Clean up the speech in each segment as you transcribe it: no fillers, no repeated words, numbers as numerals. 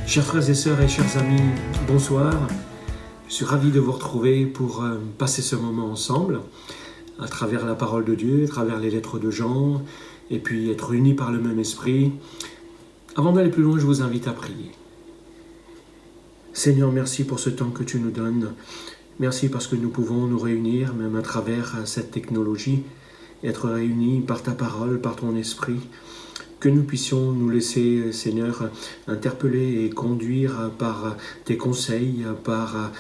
Chers frères et sœurs et chers amis, bonsoir. Je suis ravi de vous retrouver pour passer ce moment ensemble, à travers la parole de Dieu, à travers les lettres de Jean, et puis être unis par le même esprit. Avant d'aller plus loin, je vous invite à prier. Seigneur, merci pour ce temps que tu nous donnes. Merci parce que nous pouvons nous réunir, même à travers cette technologie, être réunis par ta parole, par ton esprit. Que nous puissions nous laisser, Seigneur, interpeller et conduire par tes conseils, par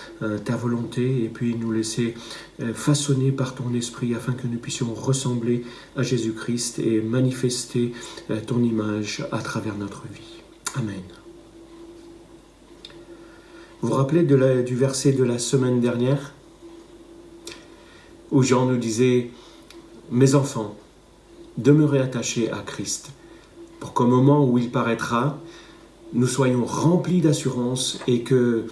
ta volonté, et puis nous laisser façonner par ton esprit afin que nous puissions ressembler à Jésus-Christ et manifester ton image à travers notre vie. Amen. Vous vous rappelez du verset de la semaine dernière où Jean nous disait « Mes enfants, demeurez attachés à Christ ». Pour qu'au moment où il paraîtra, nous soyons remplis d'assurance et que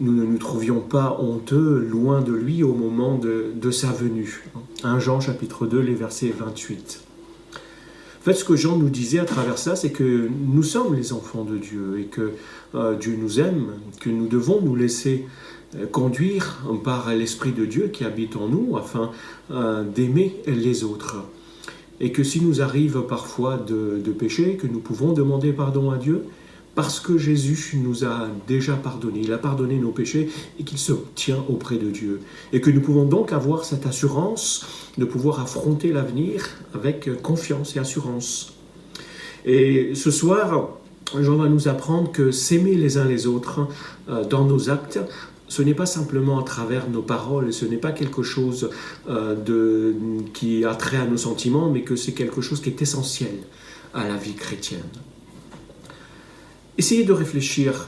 nous ne nous trouvions pas honteux loin de lui au moment de sa venue. 1 Jean chapitre 2, les versets 28. En fait, ce que Jean nous disait à travers ça, c'est que nous sommes les enfants de Dieu et que Dieu nous aime, que nous devons nous laisser conduire par l'Esprit de Dieu qui habite en nous afin d'aimer les autres. Et que s'il nous arrive parfois de pécher, que nous pouvons demander pardon à Dieu, parce que Jésus nous a déjà pardonné, il a pardonné nos péchés et qu'il se tient auprès de Dieu. Et que nous pouvons donc avoir cette assurance de pouvoir affronter l'avenir avec confiance et assurance. Et ce soir, Jean va nous apprendre que s'aimer les uns les autres dans nos actes, ce n'est pas simplement à travers nos paroles, ce n'est pas quelque chose qui a trait à nos sentiments, mais que c'est quelque chose qui est essentiel à la vie chrétienne. Essayez de réfléchir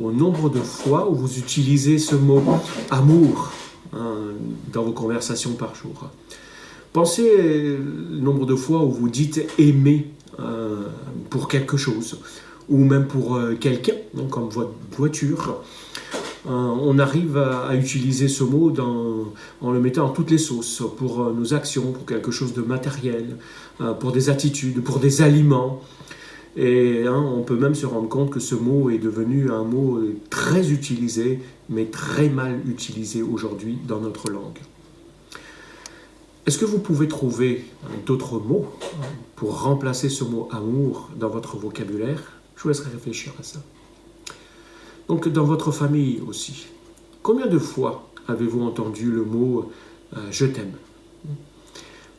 au nombre de fois où vous utilisez ce mot « amour » dans vos conversations par jour. Pensez le nombre de fois où vous dites « aimer » pour quelque chose, ou même pour quelqu'un, comme votre voiture. On arrive à utiliser ce mot en le mettant en toutes les sauces, pour nos actions, pour quelque chose de matériel, pour des attitudes, pour des aliments. Et on peut même se rendre compte que ce mot est devenu un mot très utilisé, mais très mal utilisé aujourd'hui dans notre langue. Est-ce que vous pouvez trouver d'autres mots pour remplacer ce mot « amour » dans votre vocabulaire ? Je vous laisserai réfléchir à ça. Donc dans votre famille aussi, combien de fois avez-vous entendu le mot « je t'aime » ?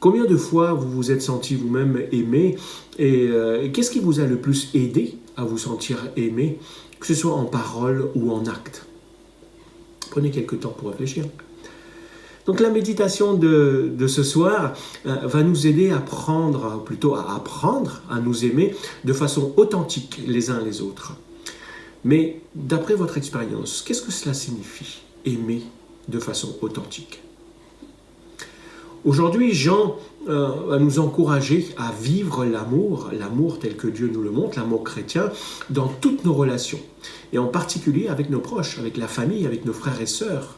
Combien de fois vous vous êtes senti vous-même aimé et qu'est-ce qui vous a le plus aidé à vous sentir aimé, que ce soit en parole ou en acte ? Prenez quelques temps pour réfléchir. Donc la méditation de ce soir va nous aider à apprendre à nous aimer de façon authentique les uns les autres. Mais d'après votre expérience, qu'est-ce que cela signifie, aimer de façon authentique ? Aujourd'hui, Jean va nous encourager à vivre l'amour tel que Dieu nous le montre, l'amour chrétien, dans toutes nos relations, et en particulier avec nos proches, avec la famille, avec nos frères et sœurs.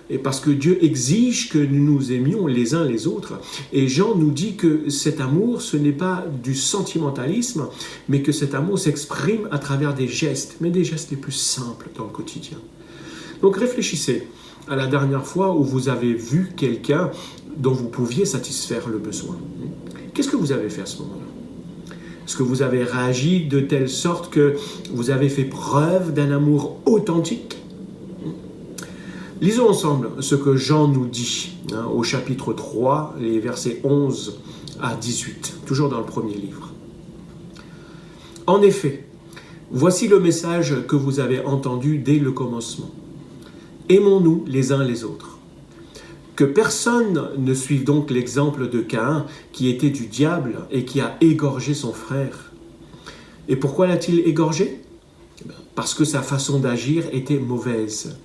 Et parce que Dieu exige que nous nous aimions les uns les autres. Et Jean nous dit que cet amour, ce n'est pas du sentimentalisme, mais que cet amour s'exprime à travers des gestes, mais des gestes les plus simples dans le quotidien. Donc réfléchissez à la dernière fois où vous avez vu quelqu'un dont vous pouviez satisfaire le besoin. Qu'est-ce que vous avez fait à ce moment-là ? Est-ce que vous avez réagi de telle sorte que vous avez fait preuve d'un amour authentique ? Lisons ensemble ce que Jean nous dit au chapitre 3, les versets 11 à 18, toujours dans le premier livre. « En effet, voici le message que vous avez entendu dès le commencement. Aimons-nous les uns les autres. Que personne ne suive donc l'exemple de Caïn qui était du diable et qui a égorgé son frère. Et pourquoi l'a-t-il égorgé ? Parce que sa façon d'agir était mauvaise,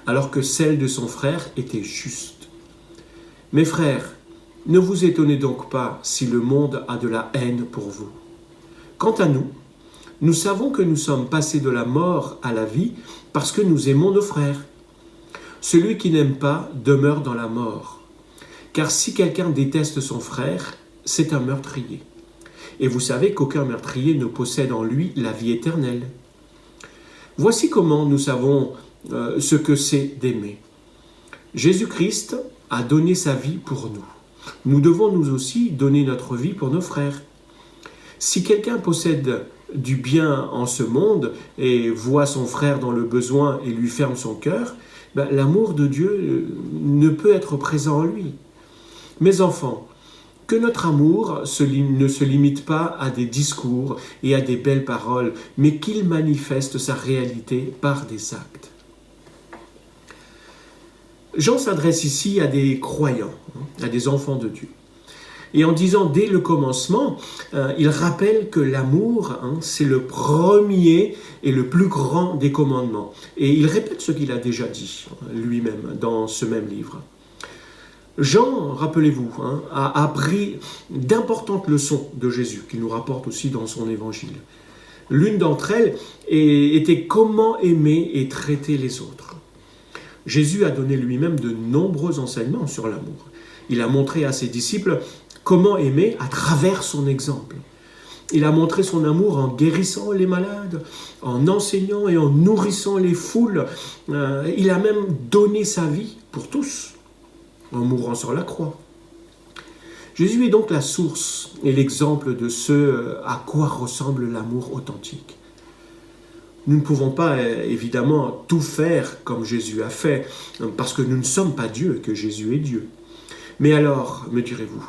alors que celle de son frère était juste. Mes frères, ne vous étonnez donc pas si le monde a de la haine pour vous. Quant à nous, nous savons que nous sommes passés de la mort à la vie parce que nous aimons nos frères. Celui qui n'aime pas demeure dans la mort. Car si quelqu'un déteste son frère, c'est un meurtrier. Et vous savez qu'aucun meurtrier ne possède en lui la vie éternelle. Voici comment nous savons ce que c'est d'aimer. Jésus-Christ a donné sa vie pour nous. Nous devons nous aussi donner notre vie pour nos frères. Si quelqu'un possède du bien en ce monde et voit son frère dans le besoin et lui ferme son cœur, l'amour de Dieu ne peut être présent en lui. Mes enfants, que notre amour ne se limite pas à des discours et à des belles paroles, mais qu'il manifeste sa réalité par des actes. Jean s'adresse ici à des croyants, à des enfants de Dieu. Et en disant dès le commencement, il rappelle que l'amour, c'est le premier et le plus grand des commandements. Et il répète ce qu'il a déjà dit lui-même dans ce même livre. Jean, rappelez-vous, a appris d'importantes leçons de Jésus, qu'il nous rapporte aussi dans son évangile. L'une d'entre elles était comment aimer et traiter les autres. Jésus a donné lui-même de nombreux enseignements sur l'amour. Il a montré à ses disciples comment aimer à travers son exemple. Il a montré son amour en guérissant les malades, en enseignant et en nourrissant les foules. Il a même donné sa vie pour tous, en mourant sur la croix. Jésus est donc la source et l'exemple de ce à quoi ressemble l'amour authentique. Nous ne pouvons pas, évidemment, tout faire comme Jésus a fait, parce que nous ne sommes pas Dieu, que Jésus est Dieu. Mais alors, me direz-vous,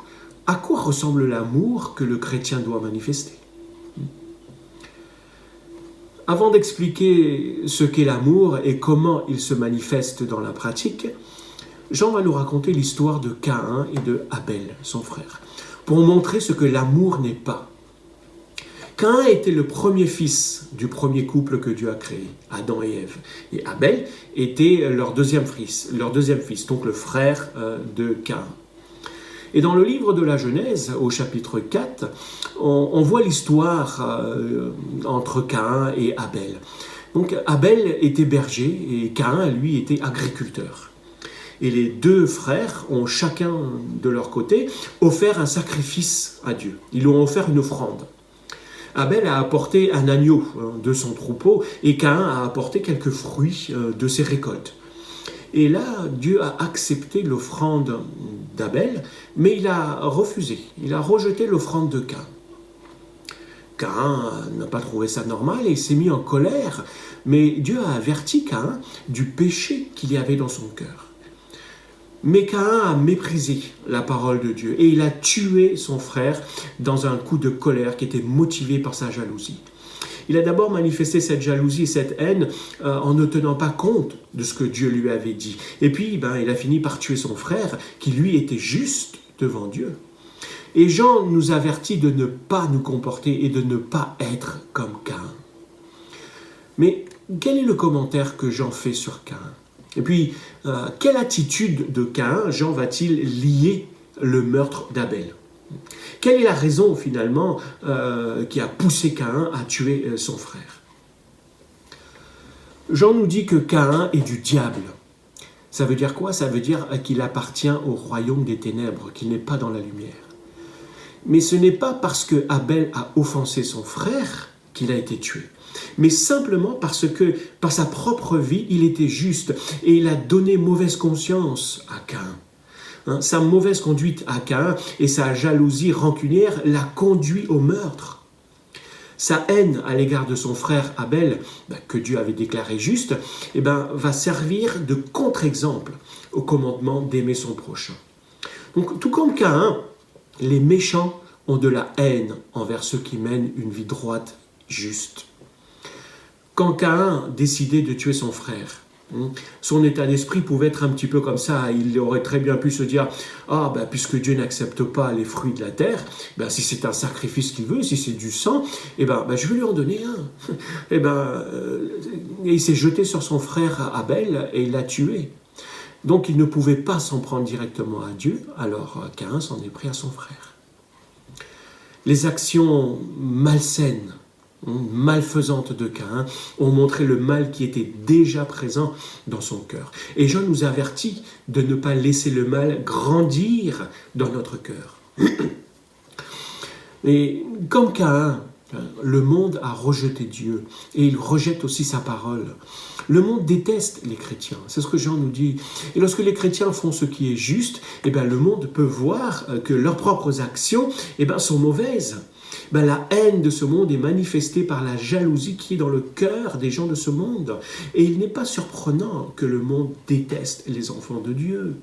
à quoi ressemble l'amour que le chrétien doit manifester ? Avant d'expliquer ce qu'est l'amour et comment il se manifeste dans la pratique, Jean va nous raconter l'histoire de Caïn et de Abel, son frère, pour montrer ce que l'amour n'est pas. Caïn était le premier fils du premier couple que Dieu a créé, Adam et Ève. Et Abel était leur deuxième fils, donc le frère de Caïn. Et dans le livre de la Genèse, au chapitre 4, on voit l'histoire entre Caïn et Abel. Donc Abel était berger et Caïn, lui, était agriculteur. Et les deux frères ont chacun de leur côté offert un sacrifice à Dieu. Ils lui ont offert une offrande. Abel a apporté un agneau de son troupeau et Caïn a apporté quelques fruits de ses récoltes. Et là, Dieu a accepté l'offrande d'Abel, mais il a refusé, il a rejeté l'offrande de Caïn. Caïn n'a pas trouvé ça normal et il s'est mis en colère, mais Dieu a averti Caïn du péché qu'il y avait dans son cœur. Mais Caïn a méprisé la parole de Dieu et il a tué son frère dans un coup de colère qui était motivé par sa jalousie. Il a d'abord manifesté cette jalousie et cette haine en ne tenant pas compte de ce que Dieu lui avait dit. Et puis, il a fini par tuer son frère qui, lui, était juste devant Dieu. Et Jean nous avertit de ne pas nous comporter et de ne pas être comme Caïn. Mais quel est le commentaire que Jean fait sur Caïn ? Et puis, quelle attitude de Caïn Jean va-t-il lier le meurtre d'Abel ? Quelle est la raison, finalement, qui a poussé Caïn à tuer son frère ? Jean nous dit que Caïn est du diable. Ça veut dire quoi ? Ça veut dire qu'il appartient au royaume des ténèbres, qu'il n'est pas dans la lumière. Mais ce n'est pas parce que Abel a offensé son frère qu'il a été tué, mais simplement parce que, par sa propre vie, il était juste et il a donné mauvaise conscience à Caïn. Sa mauvaise conduite à Caïn et sa jalousie rancunière l'a conduit au meurtre. Sa haine à l'égard de son frère Abel, que Dieu avait déclaré juste, va servir de contre-exemple au commandement d'aimer son prochain. Donc, tout comme Caïn, les méchants ont de la haine envers ceux qui mènent une vie droite, juste. Quand Caïn décidait de tuer son frère, son état d'esprit pouvait être un petit peu comme ça. Il aurait très bien pu se dire « puisque Dieu n'accepte pas les fruits de la terre, si c'est un sacrifice qu'il veut, si c'est du sang, je vais lui en donner un. » Et il s'est jeté sur son frère Abel et il l'a tué. Donc il ne pouvait pas s'en prendre directement à Dieu, alors Caïn s'en est pris à son frère. Les actions malsaines, malfaisantes de Caïn ont montré le mal qui était déjà présent dans son cœur. Et Jean nous avertit de ne pas laisser le mal grandir dans notre cœur. Et comme Caïn, Le monde a rejeté Dieu et il rejette aussi sa parole. Le monde déteste les chrétiens, c'est ce que Jean nous dit. Et lorsque les chrétiens font ce qui est juste, le monde peut voir que leurs propres actions sont mauvaises. La haine de ce monde est manifestée par la jalousie qui est dans le cœur des gens de ce monde. Et il n'est pas surprenant que le monde déteste les enfants de Dieu.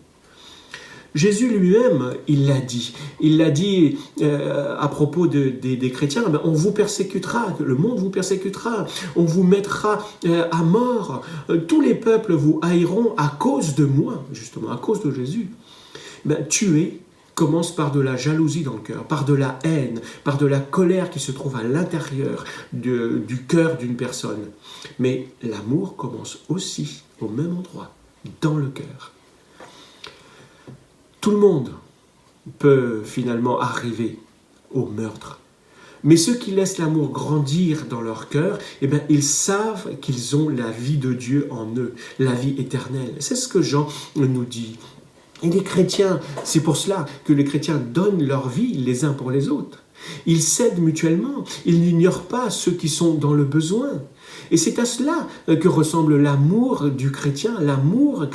Jésus lui-même, il l'a dit. Il l'a dit à propos des chrétiens, on vous persécutera, le monde vous persécutera, on vous mettra à mort. Tous les peuples vous haïront à cause de moi, justement, à cause de Jésus. Tuer commence par de la jalousie dans le cœur, par de la haine, par de la colère qui se trouve à l'intérieur du cœur d'une personne. Mais l'amour commence aussi au même endroit, dans le cœur. Tout le monde peut finalement arriver au meurtre. Mais ceux qui laissent l'amour grandir dans leur cœur, ils savent qu'ils ont la vie de Dieu en eux, la vie éternelle. C'est ce que Jean nous dit. Et les chrétiens, c'est pour cela que les chrétiens donnent leur vie les uns pour les autres. Ils s'aident mutuellement, ils n'ignorent pas ceux qui sont dans le besoin. Et c'est à cela que ressemble l'amour du chrétien, l'amour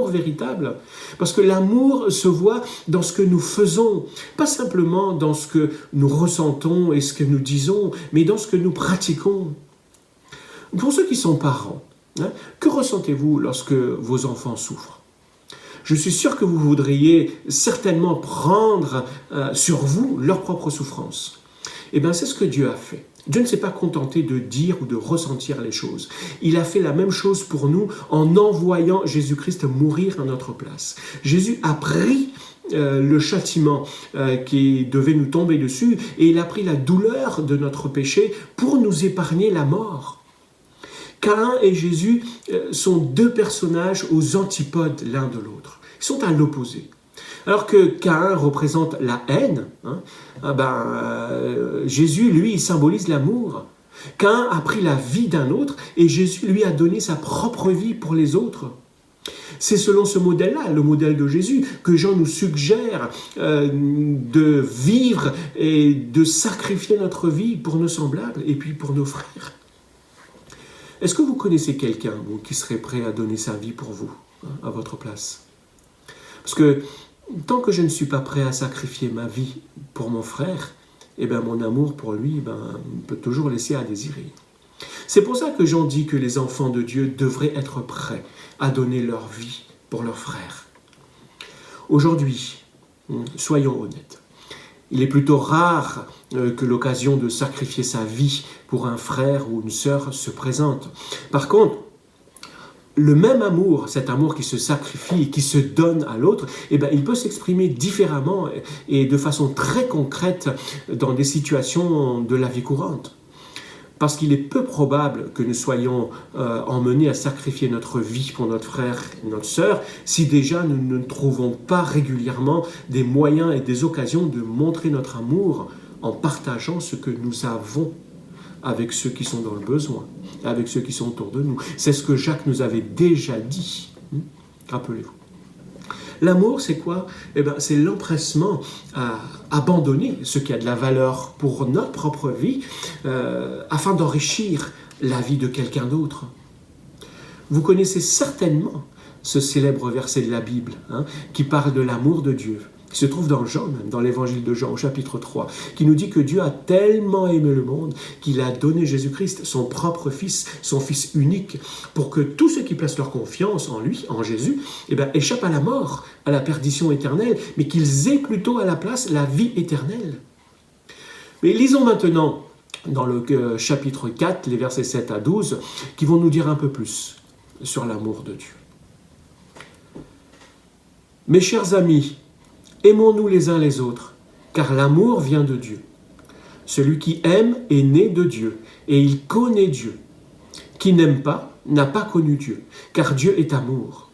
véritable. Parce que l'amour se voit dans ce que nous faisons, pas simplement dans ce que nous ressentons et ce que nous disons, mais dans ce que nous pratiquons. Pour ceux qui sont parents, que ressentez-vous lorsque vos enfants souffrent ? Je suis sûr que vous voudriez certainement prendre sur vous leur propre souffrance. C'est ce que Dieu a fait. Dieu ne s'est pas contenté de dire ou de ressentir les choses. Il a fait la même chose pour nous en envoyant Jésus-Christ mourir à notre place. Jésus a pris le châtiment qui devait nous tomber dessus et il a pris la douleur de notre péché pour nous épargner la mort. Caïn et Jésus sont deux personnages aux antipodes l'un de l'autre. Ils sont à l'opposé. Alors que Caïn représente la haine, Jésus, lui, il symbolise l'amour. Caïn a pris la vie d'un autre et Jésus, lui, a donné sa propre vie pour les autres. C'est selon ce modèle-là, le modèle de Jésus, que Jean nous suggère de vivre et de sacrifier notre vie pour nos semblables et puis pour nos frères. Est-ce que vous connaissez quelqu'un qui serait prêt à donner sa vie pour vous, à votre place ? Parce que tant que je ne suis pas prêt à sacrifier ma vie pour mon frère, mon amour pour lui peut toujours laisser à désirer. C'est pour ça que Jean dit que les enfants de Dieu devraient être prêts à donner leur vie pour leurs frères. Aujourd'hui, soyons honnêtes, il est plutôt rare que l'occasion de sacrifier sa vie pour un frère ou une sœur se présente. Par contre, le même amour, cet amour qui se sacrifie et qui se donne à l'autre, il peut s'exprimer différemment et de façon très concrète dans des situations de la vie courante. Parce qu'il est peu probable que nous soyons emmenés à sacrifier notre vie pour notre frère et notre sœur si déjà nous ne trouvons pas régulièrement des moyens et des occasions de montrer notre amour en partageant ce que nous avons avec ceux qui sont dans le besoin, avec ceux qui sont autour de nous. C'est ce que Jacques nous avait déjà dit. Rappelez-vous. L'amour, c'est quoi ? C'est l'empressement à abandonner ce qui a de la valeur pour notre propre vie afin d'enrichir la vie de quelqu'un d'autre. Vous connaissez certainement ce célèbre verset de la Bible qui parle de l'amour de Dieu, qui se trouve dans Jean, même dans l'évangile de Jean, au chapitre 3, qui nous dit que Dieu a tellement aimé le monde qu'il a donné Jésus-Christ, son propre Fils, son Fils unique, pour que tous ceux qui placent leur confiance en lui, en Jésus, échappent à la mort, à la perdition éternelle, mais qu'ils aient plutôt à la place la vie éternelle. Mais lisons maintenant dans le chapitre 4, les versets 7 à 12, qui vont nous dire un peu plus sur l'amour de Dieu. Mes chers amis, aimons-nous les uns les autres, car l'amour vient de Dieu. Celui qui aime est né de Dieu, et il connaît Dieu. Qui n'aime pas n'a pas connu Dieu, car Dieu est amour.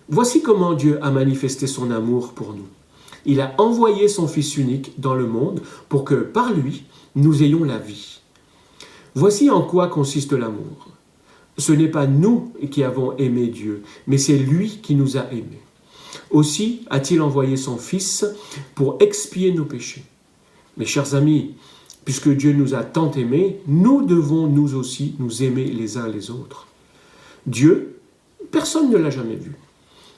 Voici comment Dieu a manifesté son amour pour nous. Il a envoyé son Fils unique dans le monde pour que, par lui, nous ayons la vie. Voici en quoi consiste l'amour. Ce n'est pas nous qui avons aimé Dieu, mais c'est lui qui nous a aimés. Aussi a-t-il envoyé son Fils pour expier nos péchés. Mes chers amis, Puisque Dieu nous a tant aimés, nous devons nous aussi nous aimer les uns les autres. Dieu, personne ne l'a jamais vu.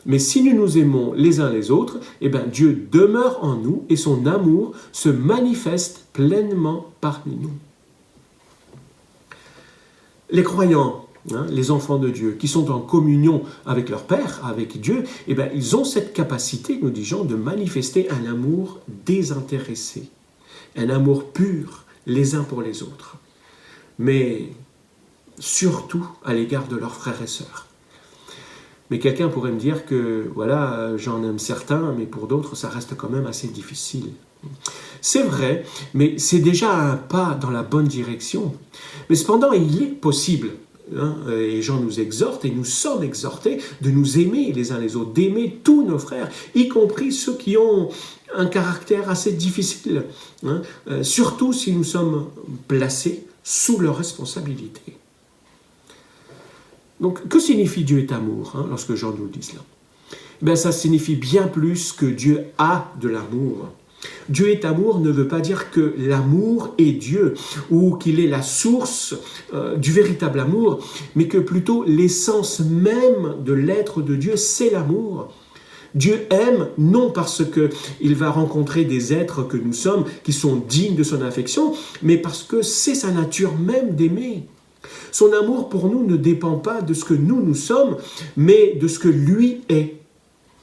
Mais si nous nous aimons les uns les autres, eh bien Dieu demeure en nous et son amour se manifeste pleinement parmi nous. Les croyants, les enfants de Dieu, qui sont en communion avec leur Père, avec Dieu, eh bien, ils ont cette capacité, nous dit Jean, de manifester un amour désintéressé, un amour pur les uns pour les autres, mais surtout à l'égard de leurs frères et sœurs. Mais quelqu'un pourrait me dire que, voilà, j'en aime certains, mais pour d'autres, ça reste quand même assez difficile. C'est vrai, mais c'est déjà un pas dans la bonne direction. Mais cependant, il est possible, et Jean nous exhorte, et nous sommes exhortés de nous aimer les uns les autres, d'aimer tous nos frères, y compris ceux qui ont un caractère assez difficile, surtout si nous sommes placés sous leur responsabilité. Donc, que signifie Dieu est amour, lorsque Jean nous dit cela? Ben, ça signifie bien plus que Dieu a de l'amour. Dieu est amour ne veut pas dire que l'amour est Dieu ou qu'il est la source du véritable amour, mais que plutôt l'essence même de l'être de Dieu, c'est l'amour. Dieu aime non parce qu'il va rencontrer des êtres que nous sommes qui sont dignes de son affection, mais parce que c'est sa nature même d'aimer. Son amour pour nous ne dépend pas de ce que nous sommes, mais de ce que lui est.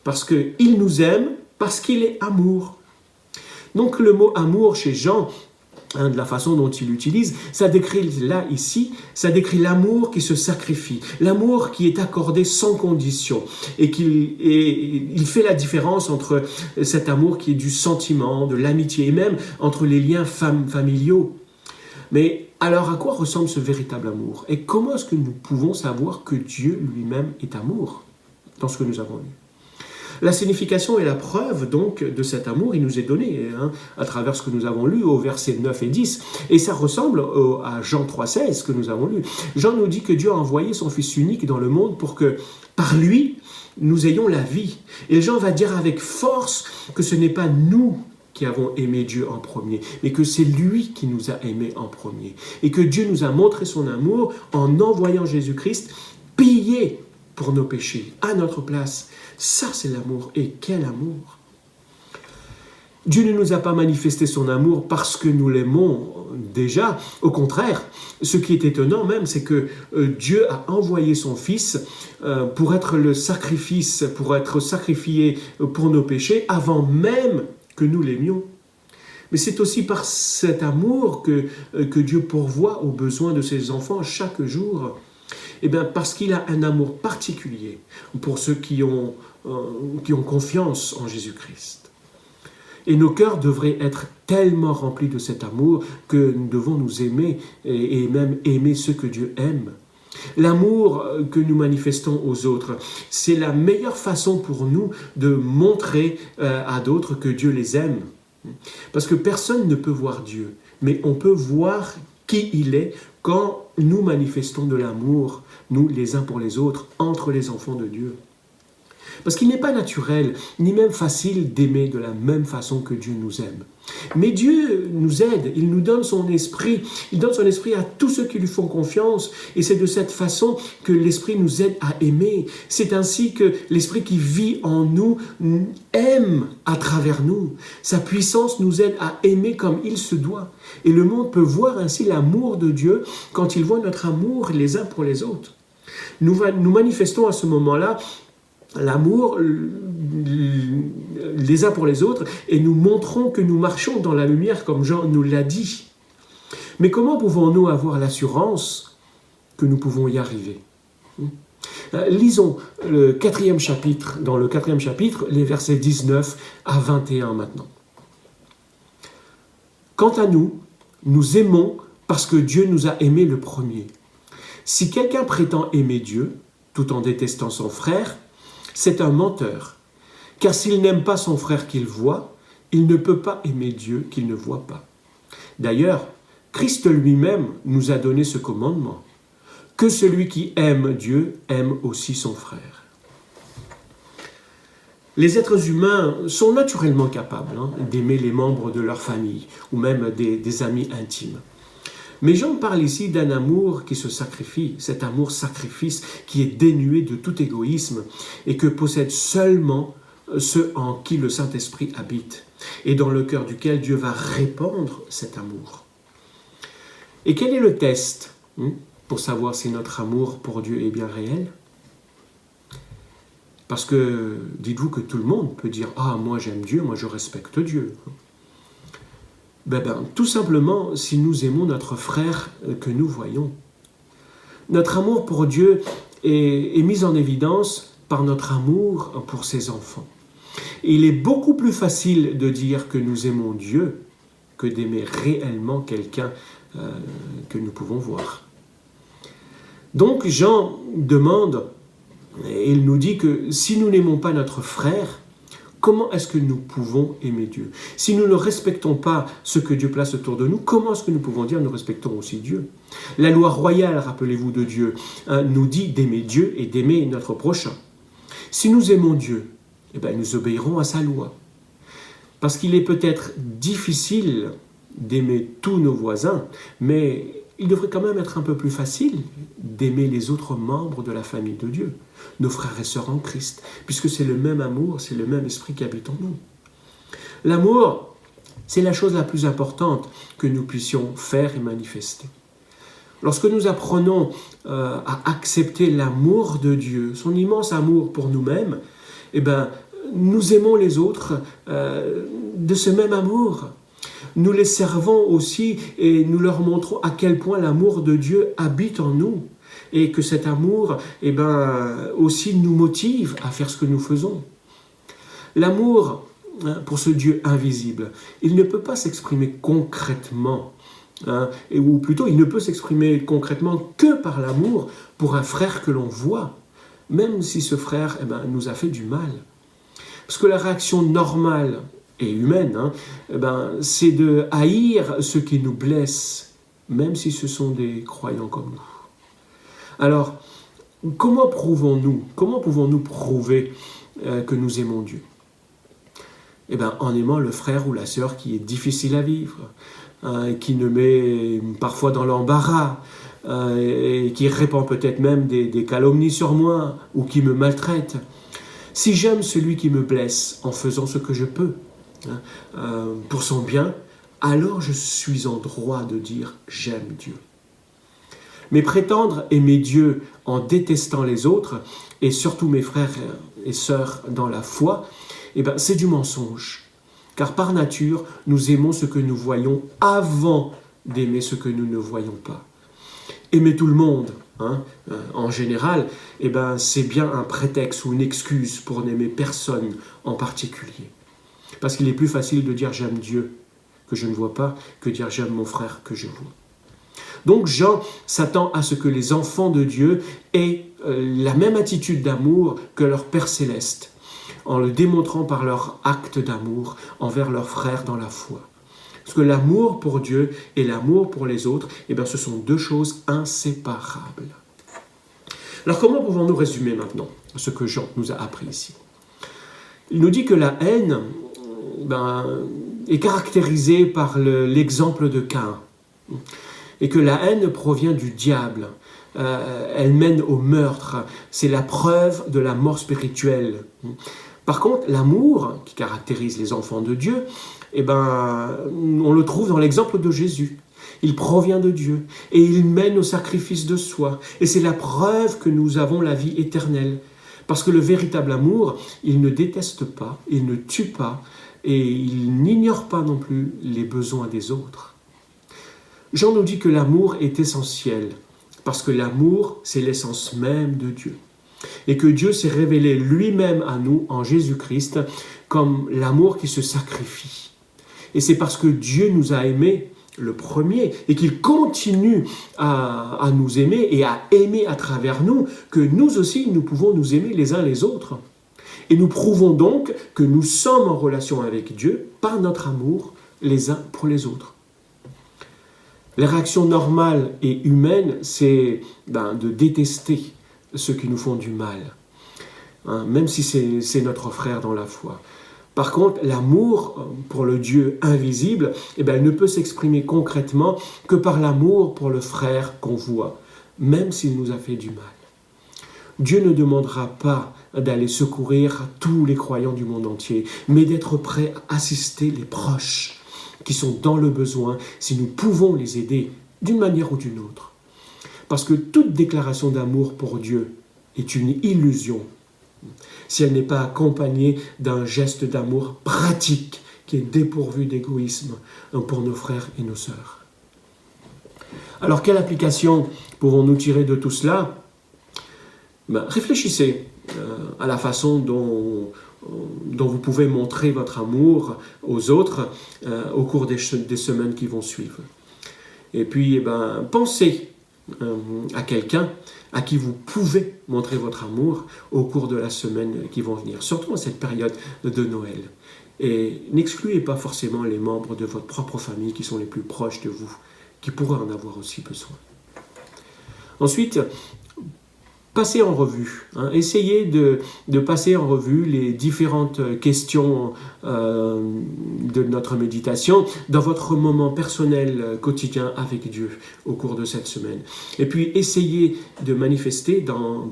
Parce qu'il nous aime, parce qu'il est amour. Donc le mot amour chez Jean, de la façon dont il l'utilise, ça décrit là, ici, ça décrit l'amour qui se sacrifie, l'amour qui est accordé sans condition, et il fait la différence entre cet amour qui est du sentiment, de l'amitié, et même entre les liens familiaux. Mais alors, à quoi ressemble ce véritable amour? Et comment est-ce que nous pouvons savoir que Dieu lui-même est amour dans ce que nous avons lu? La signification et la preuve donc de cet amour, il nous est donné à travers ce que nous avons lu au versets 9 et 10. Et ça ressemble à Jean 3,16 que nous avons lu. Jean nous dit que Dieu a envoyé son Fils unique dans le monde pour que, par lui, nous ayons la vie. Et Jean va dire avec force que ce n'est pas nous qui avons aimé Dieu en premier, mais que c'est lui qui nous a aimés en premier. Et que Dieu nous a montré son amour en envoyant Jésus-Christ payer pour nos péchés, à notre place. Ça, c'est l'amour. Et quel amour! Dieu ne nous a pas manifesté son amour parce que nous l'aimons déjà. Au contraire, ce qui est étonnant même, c'est que Dieu a envoyé son Fils pour être le sacrifice, pour être sacrifié pour nos péchés, avant même que nous l'aimions. Mais c'est aussi par cet amour que Dieu pourvoit aux besoins de ses enfants chaque jour. Eh bien, parce qu'il a un amour particulier pour ceux qui ont confiance en Jésus-Christ. Et nos cœurs devraient être tellement remplis de cet amour que nous devons nous aimer et même aimer ceux que Dieu aime. L'amour que nous manifestons aux autres, c'est la meilleure façon pour nous de montrer à d'autres que Dieu les aime. Parce que personne ne peut voir Dieu, mais on peut voir qui il est quand nous manifestons de l'amour, nous les uns pour les autres, entre les enfants de Dieu. Parce qu'il n'est pas naturel, ni même facile d'aimer de la même façon que Dieu nous aime. Mais Dieu nous aide, il nous donne son esprit, il donne son esprit à tous ceux qui lui font confiance, et c'est de cette façon que l'esprit nous aide à aimer. C'est ainsi que l'esprit qui vit en nous aime à travers nous. Sa puissance nous aide à aimer comme il se doit. Et le monde peut voir ainsi l'amour de Dieu quand il voit notre amour les uns pour les autres. Nous manifestons à ce moment-là l'amour les uns pour les autres et nous montrons que nous marchons dans la lumière comme Jean nous l'a dit. Mais comment pouvons-nous avoir l'assurance que nous pouvons y arriver? Lisons le 4e chapitre, dans le 4e chapitre, les versets 19 à 21 maintenant. Quant à nous, nous aimons parce que Dieu nous a aimés le premier. Si quelqu'un prétend aimer Dieu, tout en détestant son frère, c'est un menteur. Car s'il n'aime pas son frère qu'il voit, il ne peut pas aimer Dieu qu'il ne voit pas. D'ailleurs, Christ lui-même nous a donné ce commandement, que celui qui aime Dieu aime aussi son frère. Les êtres humains sont naturellement capables d'aimer les membres de leur famille ou même des amis intimes. Mais Jean parle ici d'un amour qui se sacrifie, cet amour-sacrifice qui est dénué de tout égoïsme et que possèdent seulement ceux en qui le Saint-Esprit habite et dans le cœur duquel Dieu va répandre cet amour. Et quel est le test pour savoir si notre amour pour Dieu est bien réel? Parce que dites-vous que tout le monde peut dire « Ah, moi j'aime Dieu, moi je respecte Dieu ». Tout simplement si nous aimons notre frère que nous voyons. Notre amour pour Dieu est mis en évidence par notre amour pour ses enfants. Il est beaucoup plus facile de dire que nous aimons Dieu que d'aimer réellement quelqu'un que nous pouvons voir. Donc Jean demande, et il nous dit que si nous n'aimons pas notre frère, comment est-ce que nous pouvons aimer Dieu? Si nous ne respectons pas ce que Dieu place autour de nous, comment est-ce que nous pouvons dire nous respectons aussi Dieu? La loi royale, rappelez-vous, de Dieu, nous dit d'aimer Dieu et d'aimer notre prochain. Si nous aimons Dieu, nous obéirons à sa loi. Parce qu'il est peut-être difficile d'aimer tous nos voisins, mais il devrait quand même être un peu plus facile d'aimer les autres membres de la famille de Dieu, nos frères et sœurs en Christ, puisque c'est le même amour, c'est le même esprit qui habite en nous. L'amour, c'est la chose la plus importante que nous puissions faire et manifester. Lorsque nous apprenons à accepter l'amour de Dieu, son immense amour pour nous-mêmes, nous aimons les autres de ce même amour. Nous les servons aussi et nous leur montrons à quel point l'amour de Dieu habite en nous et que cet amour aussi nous motive à faire ce que nous faisons. L'amour pour ce Dieu invisible, il ne peut pas s'exprimer concrètement, ou plutôt il ne peut s'exprimer concrètement que par l'amour pour un frère que l'on voit, même si ce frère nous a fait du mal. Parce que la réaction normale et humaine, c'est de haïr ceux qui nous blessent, même si ce sont des croyants comme nous. Alors, comment pouvons-nous prouver que nous aimons Dieu? En aimant le frère ou la sœur qui est difficile à vivre, qui nous met parfois dans l'embarras, et qui répand peut-être même des calomnies sur moi, ou qui me maltraite. Si j'aime celui qui me blesse en faisant ce que je peux, pour son bien, alors je suis en droit de dire « j'aime Dieu ». Mais prétendre aimer Dieu en détestant les autres, et surtout mes frères et sœurs dans la foi, c'est du mensonge. Car par nature, nous aimons ce que nous voyons avant d'aimer ce que nous ne voyons pas. Aimer tout le monde, en général, c'est bien un prétexte ou une excuse pour n'aimer personne en particulier. Parce qu'il est plus facile de dire « j'aime Dieu » que je ne vois pas, que dire « j'aime mon frère » que je vois. Donc Jean s'attend à ce que les enfants de Dieu aient la même attitude d'amour que leur Père Céleste, en le démontrant par leur acte d'amour envers leurs frères dans la foi. Parce que l'amour pour Dieu et l'amour pour les autres, ce sont deux choses inséparables. Alors comment pouvons-nous résumer maintenant ce que Jean nous a appris ici? Il nous dit que la haine est caractérisée par l'exemple de Caïn. Et que la haine provient du diable. Elle mène au meurtre. C'est la preuve de la mort spirituelle. Par contre, l'amour, qui caractérise les enfants de Dieu, on le trouve dans l'exemple de Jésus. Il provient de Dieu et il mène au sacrifice de soi. Et c'est la preuve que nous avons la vie éternelle. Parce que le véritable amour, il ne déteste pas, il ne tue pas et il n'ignore pas non plus les besoins des autres. Jean nous dit que l'amour est essentiel, parce que l'amour, c'est l'essence même de Dieu. Et que Dieu s'est révélé lui-même à nous en Jésus-Christ comme l'amour qui se sacrifie. Et c'est parce que Dieu nous a aimés le premier et qu'il continue à nous aimer et à aimer à travers nous que nous aussi, nous pouvons nous aimer les uns les autres. Et nous prouvons donc que nous sommes en relation avec Dieu par notre amour les uns pour les autres. La réaction normale et humaine, c'est de détester ceux qui nous font du mal. hein, même si c'est notre frère dans la foi. Par contre, l'amour pour le Dieu invisible, elle ne peut s'exprimer concrètement que par l'amour pour le frère qu'on voit, même s'il nous a fait du mal. Dieu ne demandera pas d'aller secourir tous les croyants du monde entier, mais d'être prêt à assister les proches qui sont dans le besoin si nous pouvons les aider d'une manière ou d'une autre. Parce que toute déclaration d'amour pour Dieu est une illusion si elle n'est pas accompagnée d'un geste d'amour pratique qui est dépourvu d'égoïsme pour nos frères et nos sœurs. Alors, quelle application pouvons-nous tirer de tout cela ? Réfléchissez à la façon dont vous pouvez montrer votre amour aux autres au cours des semaines qui vont suivre. Et puis, pensez à quelqu'un à qui vous pouvez montrer votre amour au cours de la semaine qui vont venir, surtout en cette période de Noël. Et n'excluez pas forcément les membres de votre propre famille qui sont les plus proches de vous, qui pourraient en avoir aussi besoin. Ensuite, passez en revue. Essayez de passer en revue les différentes questions de notre méditation dans votre moment personnel quotidien avec Dieu au cours de cette semaine. Et puis, essayez de manifester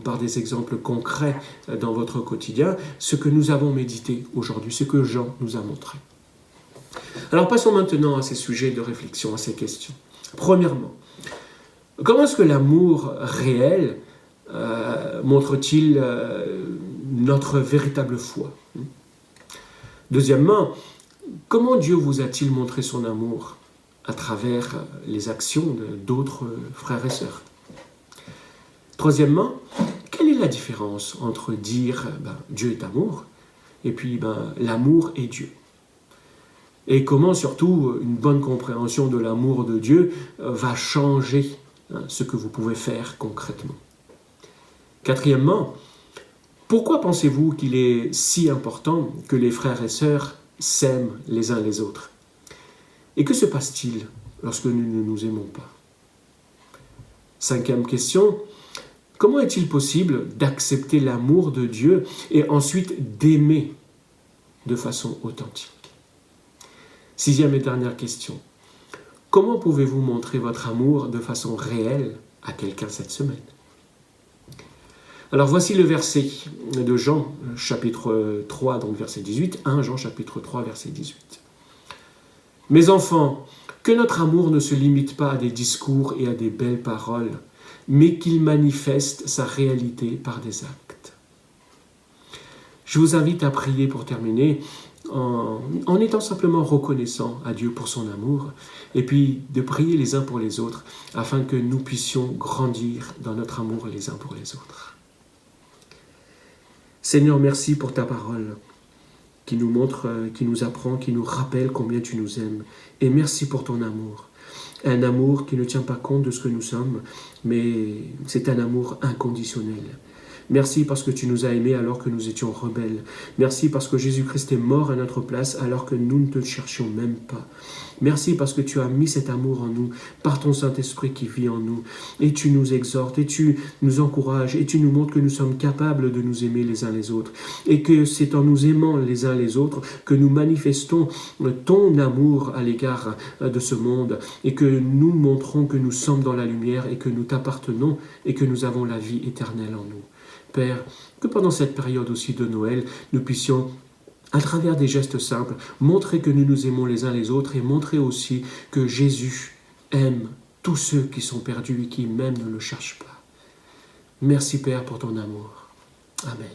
par des exemples concrets dans votre quotidien ce que nous avons médité aujourd'hui, ce que Jean nous a montré. Alors, passons maintenant à ces sujets de réflexion, à ces questions. Premièrement, comment est-ce que l'amour réel montre-t-il notre véritable foi ? Deuxièmement, comment Dieu vous a-t-il montré son amour à travers les actions d'autres frères et sœurs ? Troisièmement, quelle est la différence entre dire Dieu est amour et puis l'amour est Dieu ? Et comment surtout une bonne compréhension de l'amour de Dieu va changer ce que vous pouvez faire concrètement ? Quatrièmement, pourquoi pensez-vous qu'il est si important que les frères et sœurs s'aiment les uns les autres ? Et que se passe-t-il lorsque nous ne nous aimons pas ? Cinquième question, comment est-il possible d'accepter l'amour de Dieu et ensuite d'aimer de façon authentique ? Sixième et dernière question, comment pouvez-vous montrer votre amour de façon réelle à quelqu'un cette semaine ? Alors voici le verset de Jean, chapitre 3, donc verset 18, 1 Jean chapitre 3, verset 18. « Mes enfants, que notre amour ne se limite pas à des discours et à des belles paroles, mais qu'il manifeste sa réalité par des actes. » Je vous invite à prier pour terminer en étant simplement reconnaissant à Dieu pour son amour et puis de prier les uns pour les autres afin que nous puissions grandir dans notre amour les uns pour les autres. Seigneur, merci pour ta parole qui nous montre, qui nous apprend, qui nous rappelle combien tu nous aimes. Et merci pour ton amour. Un amour qui ne tient pas compte de ce que nous sommes, mais c'est un amour inconditionnel. Merci parce que tu nous as aimés alors que nous étions rebelles. Merci parce que Jésus-Christ est mort à notre place alors que nous ne te cherchions même pas. Merci parce que tu as mis cet amour en nous par ton Saint-Esprit qui vit en nous. Et tu nous exhortes, et tu nous encourages, et tu nous montres que nous sommes capables de nous aimer les uns les autres. Et que c'est en nous aimant les uns les autres que nous manifestons ton amour à l'égard de ce monde. Et que nous montrons que nous sommes dans la lumière et que nous t'appartenons et que nous avons la vie éternelle en nous. Père, que pendant cette période aussi de Noël, nous puissions, à travers des gestes simples, montrer que nous nous aimons les uns les autres et montrer aussi que Jésus aime tous ceux qui sont perdus et qui même ne le cherchent pas. Merci Père pour ton amour. Amen.